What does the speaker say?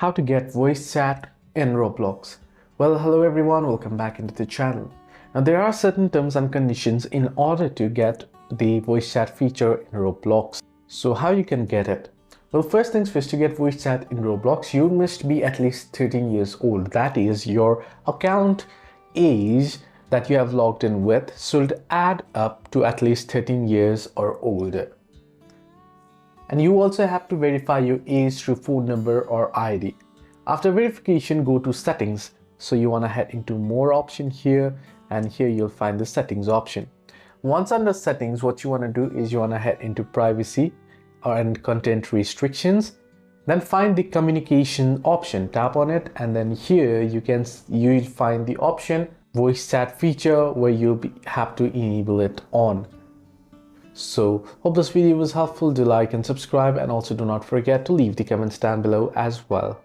How to get voice chat in Roblox. Well, hello everyone, welcome back into the channel. Now there are certain terms and conditions in order to get the voice chat feature in Roblox. So how you can get it? Well, first things first, to get voice chat in Roblox, you must be at least 13 years old. That is, your account age that you have logged in with should add up to at least 13 years or older. And you also have to verify your age through phone number or ID. After verification, go to settings. So you want to head into more option here, and here you'll find the settings option. Once under settings, what you want to do is you want to head into privacy and content restrictions. Then find the communication option, tap on it, and then here you'll find the option voice chat feature where you'll have to enable it on. So hope this video was helpful. Do like and subscribe, and also do not forget to leave the comments down below as well.